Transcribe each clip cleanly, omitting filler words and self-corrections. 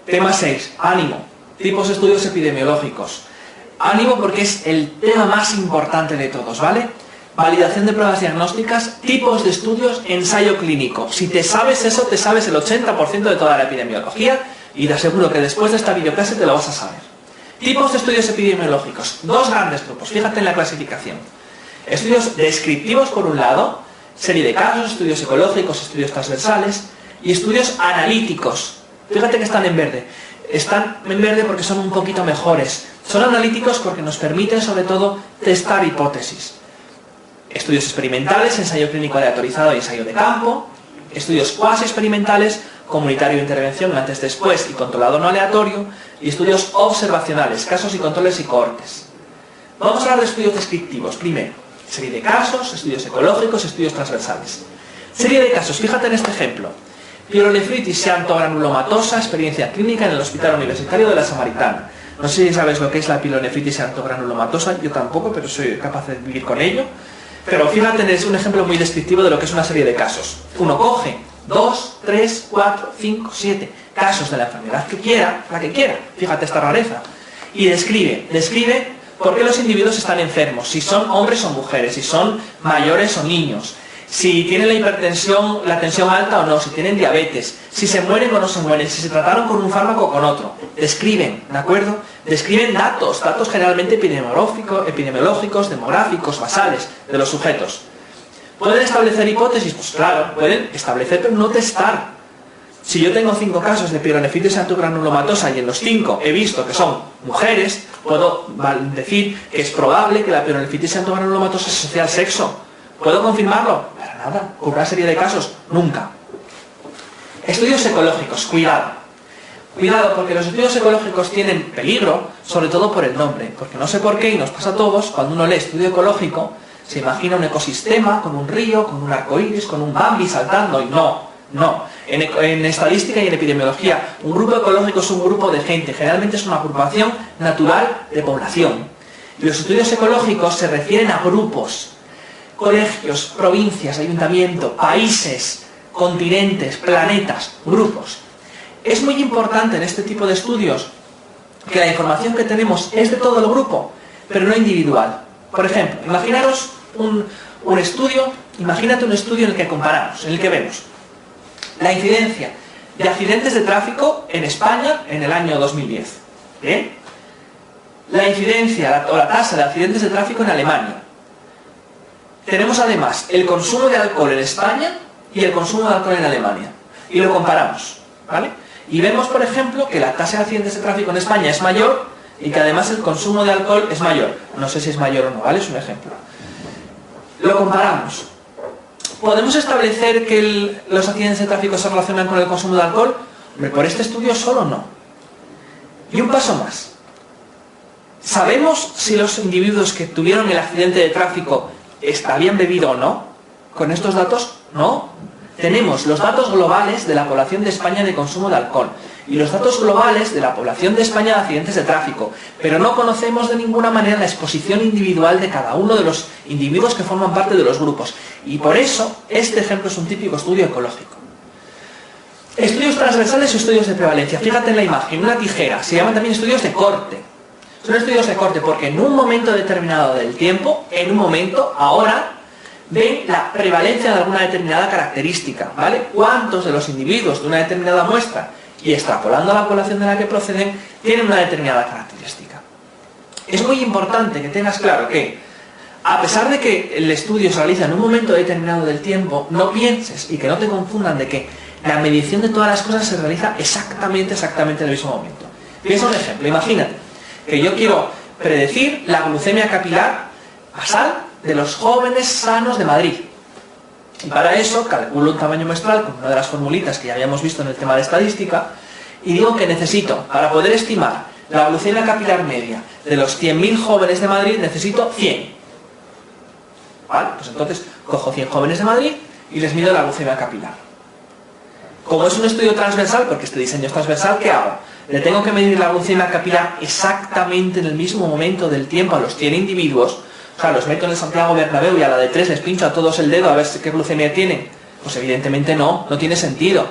Tema 6, ánimo, tipos de estudios epidemiológicos. Ánimo porque es el tema más importante de todos, ¿vale? Validación de pruebas diagnósticas, tipos de estudios, ensayo clínico. Si te sabes eso, te sabes el 80% de toda la epidemiología y te aseguro que después de esta videoclase te lo vas a saber. Tipos de estudios epidemiológicos. Dos grandes grupos, fíjate en la clasificación. Estudios descriptivos por un lado, serie de casos, estudios ecológicos, estudios transversales y estudios analíticos. Fíjate que están en verde. Están en verde porque son un poquito mejores. Son analíticos porque nos permiten sobre todo testar hipótesis. Estudios experimentales, ensayo clínico aleatorizado y ensayo de campo. Estudios cuasi experimentales, comunitario de intervención antes, después y controlado no aleatorio. Y estudios observacionales, casos y controles y cohortes. Vamos a hablar de estudios descriptivos. Primero, serie de casos, estudios ecológicos, estudios transversales. Serie de casos, fíjate en este ejemplo. Pielonefritis xantogranulomatosa, experiencia clínica en el Hospital Universitario de la Samaritana. No sé si sabes lo que es la pielonefritis xantogranulomatosa, yo tampoco, pero soy capaz de vivir con ello. Pero fíjate, es un ejemplo muy descriptivo de lo que es una serie de casos. Uno coge 2, 3, 4, 5, 7 casos de la enfermedad que quiera, la que quiera, fíjate esta rareza, y describe por qué los individuos están enfermos, si son hombres o mujeres, si son mayores o niños, si tienen la hipertensión, la tensión alta o no, si tienen diabetes, si se mueren o no se mueren, si se trataron con un fármaco o con otro. Describen, ¿de acuerdo? Describen datos generalmente epidemiológicos, demográficos, basales de los sujetos. ¿Pueden establecer hipótesis? Pues claro, pueden establecer pero no testar. Si yo tengo 5 casos de pielonefritis xantogranulomatosa y en los 5 he visto que son mujeres, puedo decir que es probable que la pielonefritis xantogranulomatosa se asocie al sexo. ¿Puedo confirmarlo? Para nada. ¿Con una serie de casos? Nunca. Estudios ecológicos, cuidado. Cuidado, porque los estudios ecológicos tienen peligro, sobre todo por el nombre. Porque no sé por qué, y nos pasa a todos, cuando uno lee estudio ecológico, se imagina un ecosistema, con un río, con un arcoíris, con un Bambi saltando, y no. En estadística y en epidemiología, un grupo ecológico es un grupo de gente, generalmente es una agrupación natural de población. Y los estudios ecológicos se refieren a grupos. Colegios, provincias, ayuntamientos, países, continentes, planetas, grupos. Es muy importante en este tipo de estudios que la información que tenemos es de todo el grupo, pero no individual. Por ejemplo, imaginaros un estudio, imagínate un estudio en el que comparamos, en el que vemos la incidencia de accidentes de tráfico en España en el año 2010. ¿Bien? La incidencia o la tasa de accidentes de tráfico en Alemania. Tenemos además el consumo de alcohol en España y el consumo de alcohol en Alemania. Y lo comparamos, ¿vale? Y vemos, por ejemplo, que la tasa de accidentes de tráfico en España es mayor y que además el consumo de alcohol es mayor. No sé si es mayor o no, ¿vale? Es un ejemplo. Lo comparamos. ¿Podemos establecer que los accidentes de tráfico se relacionan con el consumo de alcohol? Hombre, por este estudio solo no. Y un paso más. ¿Sabemos si los individuos que tuvieron el accidente de tráfico habían bebido o no? ¿Con estos datos? No. Tenemos los datos globales de la población de España de consumo de alcohol y los datos globales de la población de España de accidentes de tráfico, pero no conocemos de ninguna manera la exposición individual de cada uno de los individuos que forman parte de los grupos. Y por eso, este ejemplo es un típico estudio ecológico. Estudios transversales y estudios de prevalencia. Fíjate en la imagen, una tijera. Se llaman también estudios de corte. Son estudios de corte porque en un momento determinado del tiempo, en un momento, ahora, ven la prevalencia de alguna determinada característica, ¿vale? ¿Cuántos de los individuos de una determinada muestra y extrapolando a la población de la que proceden tienen una determinada característica? Es muy importante que tengas claro que, a pesar de que el estudio se realiza en un momento determinado del tiempo, no pienses y que no te confundan de que la medición de todas las cosas se realiza exactamente en el mismo momento. Piensa un ejemplo, imagínate que yo quiero predecir la glucemia capilar basal de los jóvenes sanos de Madrid. Y para eso calculo un tamaño muestral con una de las formulitas que ya habíamos visto en el tema de estadística y digo que necesito, para poder estimar la glucemia capilar media de los 100.000 jóvenes de Madrid, necesito 100. ¿Vale? Pues entonces cojo 100 jóvenes de Madrid y les mido la glucemia capilar. Como es un estudio transversal, porque este diseño es transversal, ¿qué hago? Le tengo que medir la glucemia capilar exactamente en el mismo momento del tiempo a los 100 individuos. O sea, los meto en el Santiago Bernabéu y a la de 3 les pincho a todos el dedo a ver qué glucemia tienen. Pues evidentemente no tiene sentido.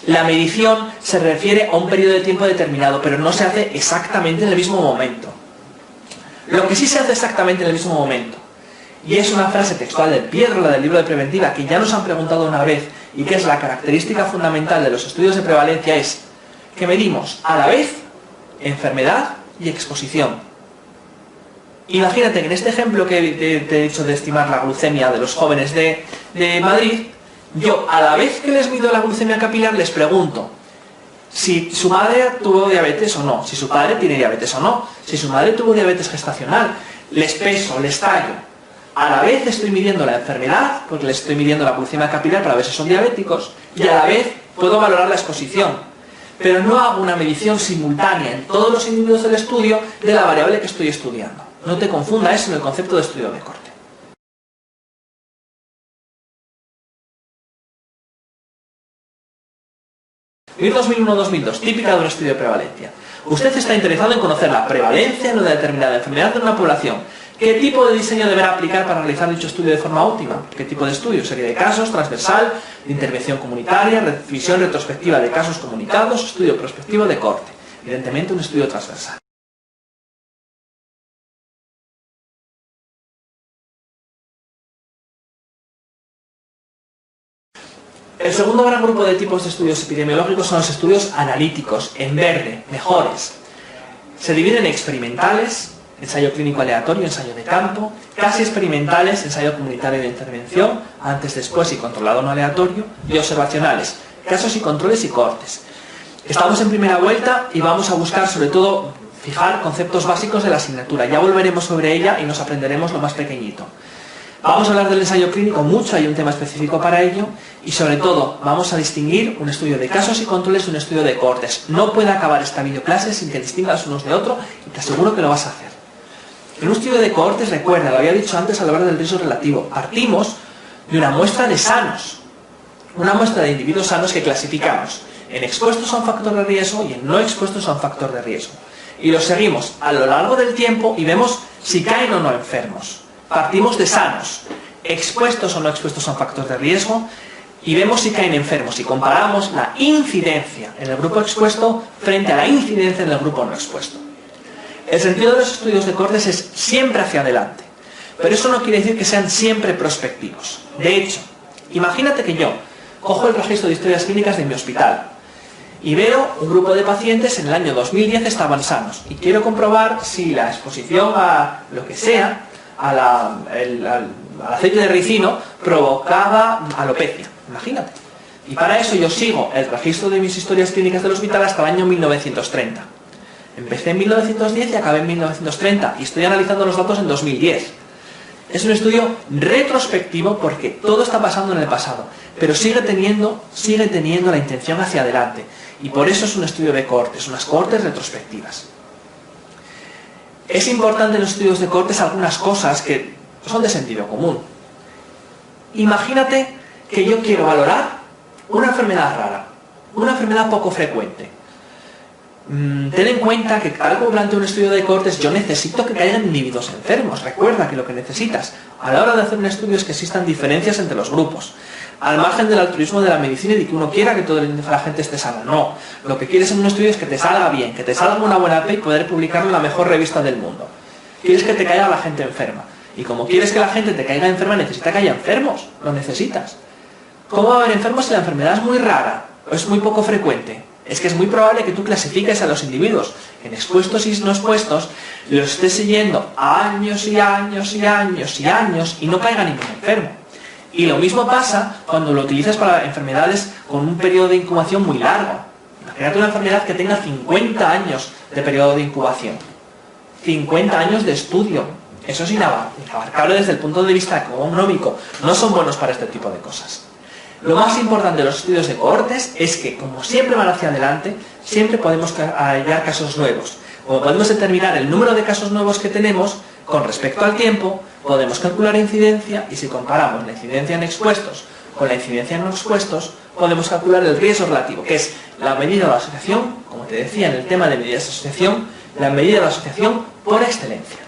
La medición se refiere a un periodo de tiempo determinado, pero no se hace exactamente en el mismo momento. Lo que sí se hace exactamente en el mismo momento, y es una frase textual de Piedrola del libro de Preventiva, que ya nos han preguntado una vez, y que es la característica fundamental de los estudios de prevalencia, es que medimos a la vez enfermedad y exposición. Imagínate que en este ejemplo que te he dicho de estimar la glucemia de los jóvenes de Madrid, yo a la vez que les mido la glucemia capilar les pregunto si su madre tuvo diabetes o no, si su padre tiene diabetes o no, si su madre tuvo diabetes gestacional, les peso, les tallo. A la vez estoy midiendo la enfermedad, porque les estoy midiendo la glucemia capilar para ver si son diabéticos, y a la vez puedo valorar la exposición. Pero no hago una medición simultánea en todos los individuos del estudio de la variable que estoy estudiando. No te confunda eso en el concepto de estudio de corte. MIR 2001-2002, típica de un estudio de prevalencia. Usted está interesado en conocer la prevalencia de una determinada enfermedad en una población. ¿Qué tipo de diseño deberá aplicar para realizar dicho estudio de forma óptima? ¿Qué tipo de estudio? ¿Serie de casos, transversal, de intervención comunitaria, revisión retrospectiva de casos comunicados, estudio prospectivo de corte? Evidentemente un estudio transversal. El segundo gran grupo de tipos de estudios epidemiológicos son los estudios analíticos, en verde, mejores. Se dividen en experimentales, ensayo clínico aleatorio, ensayo de campo, casi experimentales, ensayo comunitario de intervención, antes, después y controlado no aleatorio, y observacionales, casos y controles y cortes. Estamos en primera vuelta y vamos a buscar sobre todo fijar conceptos básicos de la asignatura. Ya volveremos sobre ella y nos aprenderemos lo más pequeñito. Vamos a hablar del ensayo clínico mucho, hay un tema específico para ello, y sobre todo vamos a distinguir un estudio de casos y controles de un estudio de cortes. No puede acabar esta videoclase sin que distingas unos de otros y te aseguro que lo vas a hacer. En un estudio de cohortes, recuerda, lo había dicho antes al hablar del riesgo relativo, partimos de una muestra de sanos, una muestra de individuos sanos que clasificamos en expuestos a un factor de riesgo y en no expuestos a un factor de riesgo. Y los seguimos a lo largo del tiempo y vemos si caen o no enfermos. Partimos de sanos, expuestos o no expuestos a un factor de riesgo, y vemos si caen enfermos y comparamos la incidencia en el grupo expuesto frente a la incidencia en el grupo no expuesto. El sentido de los estudios de cohortes es siempre hacia adelante, pero eso no quiere decir que sean siempre prospectivos. De hecho, imagínate que yo cojo el registro de historias clínicas de mi hospital y veo un grupo de pacientes en el año 2010 estaban sanos y quiero comprobar si la exposición a lo que sea, al aceite de ricino, provocaba alopecia. Imagínate. Y para eso yo sigo el registro de mis historias clínicas del hospital hasta el año 1930. Empecé en 1910 y acabé en 1930 y estoy analizando los datos en 2010. Es un estudio retrospectivo porque todo está pasando en el pasado, pero sigue teniendo la intención hacia adelante. Y por eso es un estudio de cohortes, unas cohortes retrospectivas. Es importante en los estudios de cohortes algunas cosas que son de sentido común. Imagínate que yo quiero valorar una enfermedad rara, una enfermedad poco frecuente. Ten en cuenta que tal como planteo un estudio de cohortes, yo necesito que caigan individuos enfermos. Recuerda que lo que necesitas a la hora de hacer un estudio es que existan diferencias entre los grupos. Al margen del altruismo de la medicina y de que uno quiera que toda la gente esté sana. No. Lo que quieres en un estudio es que te salga bien, que te salga una buena P y poder publicarlo en la mejor revista del mundo. Quieres que te caiga la gente enferma. Y como quieres que la gente te caiga enferma, necesita que haya enfermos. Lo necesitas. ¿Cómo va a haber enfermos si la enfermedad es muy rara o es muy poco frecuente? Es que es muy probable que tú clasifiques a los individuos en expuestos y no expuestos, los estés siguiendo años y años y años y años y no caiga ningún enfermo. Y lo mismo pasa cuando lo utilizas para enfermedades con un periodo de incubación muy largo. Imagínate una enfermedad que tenga 50 años de periodo de incubación. 50 años de estudio. Eso es inabarcable desde el punto de vista económico. No son buenos para este tipo de cosas. Lo más importante de los estudios de cohortes es que, como siempre van hacia adelante, siempre podemos hallar casos nuevos. Como podemos determinar el número de casos nuevos que tenemos, con respecto al tiempo, podemos calcular la incidencia y si comparamos la incidencia en expuestos con la incidencia en no expuestos, podemos calcular el riesgo relativo, que es la medida de la asociación, como te decía en el tema de medidas de asociación, la medida de la asociación por excelencia.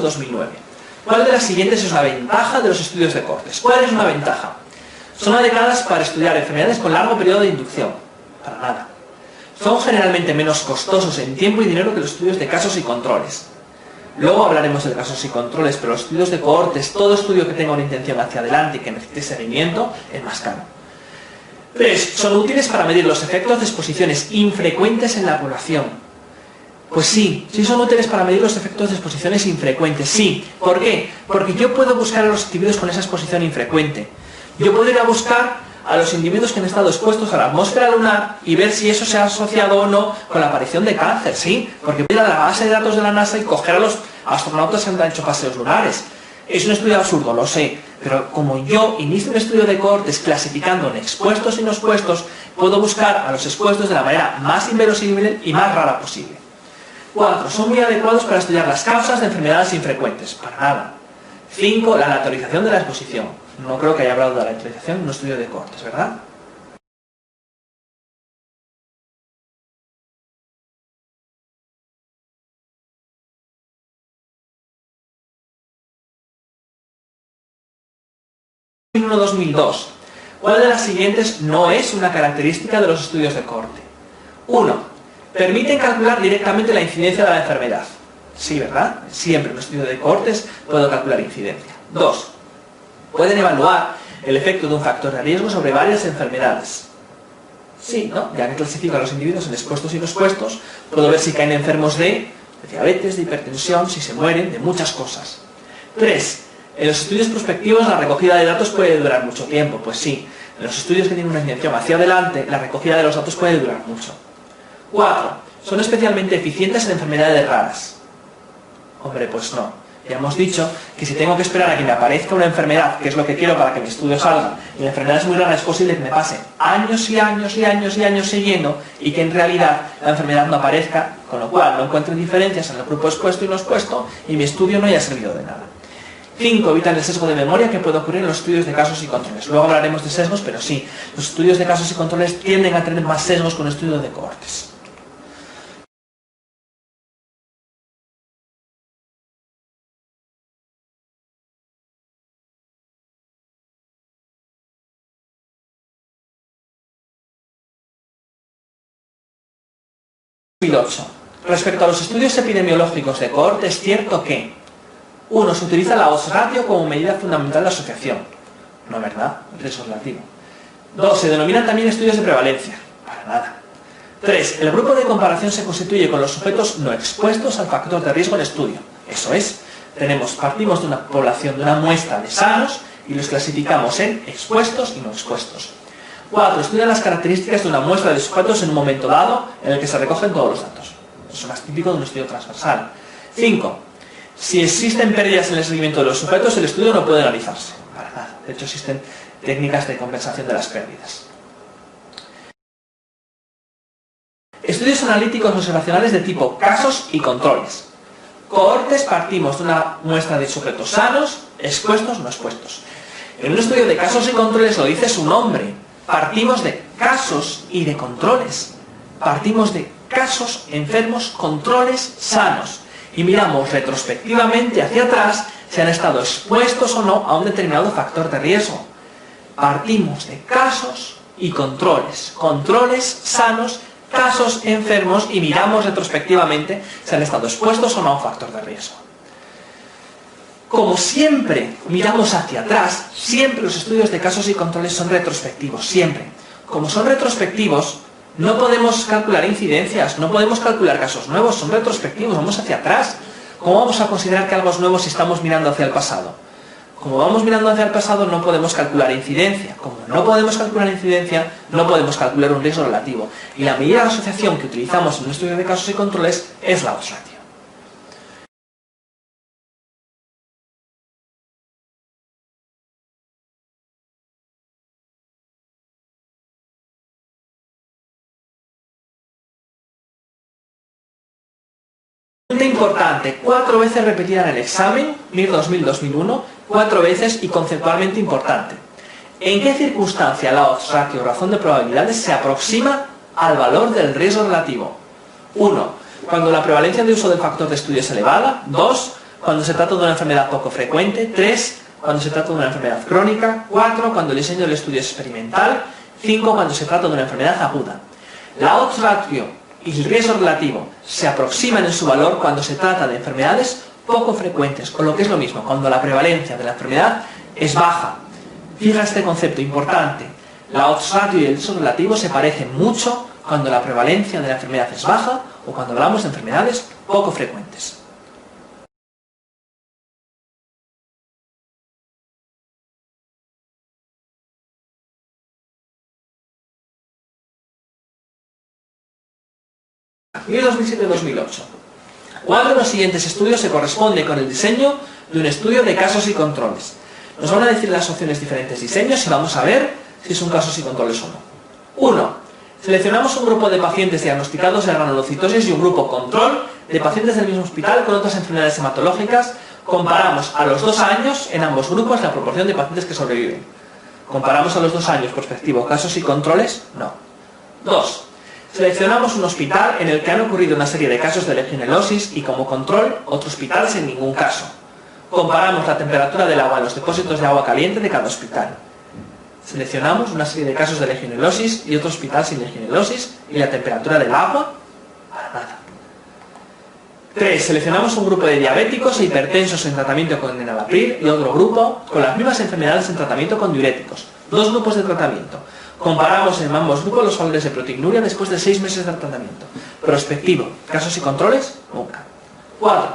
2009. ¿Cuál de las siguientes es una ventaja de los estudios de cortes? ¿Cuál es una ventaja? Son adecuadas para estudiar enfermedades con largo periodo de inducción. Para nada. Son generalmente menos costosos en tiempo y dinero que los estudios de casos y controles. Luego hablaremos de casos y controles, pero los estudios de cohortes, todo estudio que tenga una intención hacia adelante y que necesite seguimiento, es más caro. 3. Son útiles para medir los efectos de exposiciones infrecuentes en la población. Pues sí, sí son útiles para medir los efectos de exposiciones infrecuentes, sí. ¿Por qué? Porque yo puedo buscar a los individuos con esa exposición infrecuente. Yo puedo ir a buscar a los individuos que han estado expuestos a la atmósfera lunar y ver si eso se ha asociado o no con la aparición de cáncer, sí. Porque voy a ir a la base de datos de la NASA y coger a los astronautas que han hecho paseos lunares. Es un estudio absurdo, lo sé, pero como yo inicio un estudio de cohortes clasificando en expuestos y no expuestos, puedo buscar a los expuestos de la manera más inverosímil y más rara posible. 4. Son muy adecuados para estudiar las causas de enfermedades infrecuentes. Para nada. 5. La aleatorización de la exposición. No creo que haya hablado de la aleatorización en un estudio de cohortes, ¿verdad? En 2002. ¿Cuál de las siguientes no es una característica de los estudios de cohorte? 1. Permiten calcular directamente la incidencia de la enfermedad. Sí, ¿verdad? Siempre en un estudio de cohortes puedo calcular incidencia. 2. Pueden evaluar el efecto de un factor de riesgo sobre varias enfermedades. Sí, ¿no? Ya que clasifico a los individuos en expuestos y no expuestos, puedo ver si caen enfermos de diabetes, de hipertensión, si se mueren, de muchas cosas. 3. En los estudios prospectivos la recogida de datos puede durar mucho tiempo. Pues sí, en los estudios que tienen una intención hacia adelante, la recogida de los datos puede durar mucho. 4. Son especialmente eficientes en enfermedades raras. Hombre, pues no. Ya hemos dicho que si tengo que esperar a que me aparezca una enfermedad, que es lo que quiero para que mi estudio salga, y la enfermedad es muy rara, es posible que me pase años y años y años y años siguiendo y que en realidad la enfermedad no aparezca, con lo cual no encuentro diferencias en el grupo expuesto y no expuesto y mi estudio no haya servido de nada. 5. Evitan el sesgo de memoria que puede ocurrir en los estudios de casos y controles. Luego hablaremos de sesgos, pero sí, los estudios de casos y controles tienden a tener más sesgos con estudios de cohortes. Respecto a los estudios epidemiológicos de cohorte, es cierto que 1. Se utiliza la odds ratio como medida fundamental de asociación. No, ¿verdad? El riesgo relativo. 2. Se denominan también estudios de prevalencia. Para nada. 3. El grupo de comparación se constituye con los sujetos no expuestos al factor de riesgo en estudio. Eso es, partimos de una población, de una muestra de sanos y los clasificamos en expuestos y no expuestos. 4. Estudian las características de una muestra de sujetos en un momento dado en el que se recogen todos los datos. Eso es más típico de un estudio transversal. 5. Si existen pérdidas en el seguimiento de los sujetos, el estudio no puede realizarse. Para nada. De hecho, existen técnicas de compensación de las pérdidas. Estudios analíticos observacionales de tipo casos y controles. Cohortes partimos de una muestra de sujetos sanos, expuestos, no expuestos. En un estudio de casos y controles lo dice su nombre. Partimos de casos y de controles. Partimos de casos enfermos, controles sanos. Y miramos retrospectivamente hacia atrás si han estado expuestos o no a un determinado factor de riesgo. Partimos de casos y controles. Controles sanos, casos enfermos y miramos retrospectivamente si han estado expuestos o no a un factor de riesgo. Como siempre miramos hacia atrás, siempre los estudios de casos y controles son retrospectivos, siempre. Como son retrospectivos, no podemos calcular incidencias, no podemos calcular casos nuevos, son retrospectivos, vamos hacia atrás. ¿Cómo vamos a considerar que algo es nuevo si estamos mirando hacia el pasado? Como vamos mirando hacia el pasado, no podemos calcular incidencia. Como no podemos calcular incidencia, no podemos calcular un riesgo relativo. Y la medida de asociación que utilizamos en un estudio de casos y controles es la odds ratio. Importante, 4 veces repetida en el examen, 2000-2001, 4 veces y conceptualmente importante. ¿En qué circunstancia la odds ratio o razón de probabilidades se aproxima al valor del riesgo relativo? 1. Cuando la prevalencia de uso del factor de estudio es elevada. 2. cuando se trata de una enfermedad poco frecuente, 3, cuando se trata de una enfermedad crónica, 4, cuando el diseño del estudio es experimental, 5, cuando se trata de una enfermedad aguda. La odds ratio y el riesgo relativo se aproximan en su valor cuando se trata de enfermedades poco frecuentes, o lo que es lo mismo, cuando la prevalencia de la enfermedad es baja. Fija este concepto importante. La odds ratio y el riesgo relativo se parecen mucho cuando la prevalencia de la enfermedad es baja o cuando hablamos de enfermedades poco frecuentes. Y 2007-2008. ¿Cuál de los siguientes estudios se corresponde con el diseño de un estudio de casos y controles? Nos van a decir las opciones diferentes diseños y vamos a ver si son casos y controles o no. 1. Seleccionamos un grupo de pacientes diagnosticados de granulocitosis y un grupo control de pacientes del mismo hospital con otras enfermedades hematológicas. Comparamos a los 2 años en ambos grupos la proporción de pacientes que sobreviven. ¿Comparamos a los 2 años prospectivo casos y controles? No. 2. Seleccionamos un hospital en el que han ocurrido una serie de casos de legionelosis y como control otro hospital sin ningún caso. Comparamos la temperatura del agua en los depósitos de agua caliente de cada hospital. Seleccionamos una serie de casos de legionelosis y otro hospital sin legionelosis y la temperatura del agua, para nada. 3. Seleccionamos un grupo de diabéticos e hipertensos en tratamiento con enalapril y otro grupo con las mismas enfermedades en tratamiento con diuréticos. 2 grupos de tratamiento. Comparamos en ambos grupos los valores de proteinuria después de 6 meses de tratamiento. Prospectivo. ¿Casos y controles? Nunca. 4.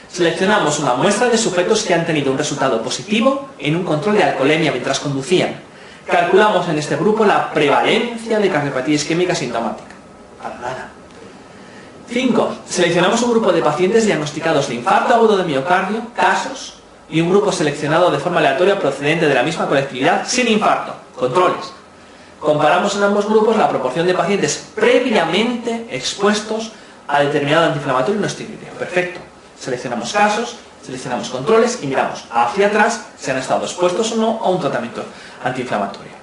Seleccionamos una muestra de sujetos que han tenido un resultado positivo en un control de alcoholemia mientras conducían. Calculamos en este grupo la prevalencia de cardiopatía isquémica sintomática. Para nada. 5. Seleccionamos un grupo de pacientes diagnosticados de infarto agudo de miocardio, casos, y un grupo seleccionado de forma aleatoria procedente de la misma colectividad sin infarto, controles. Comparamos en ambos grupos la proporción de pacientes previamente expuestos a determinado antiinflamatorio no esteroideo. Perfecto. Seleccionamos casos, seleccionamos controles y miramos hacia atrás si han estado expuestos o no a un tratamiento antiinflamatorio.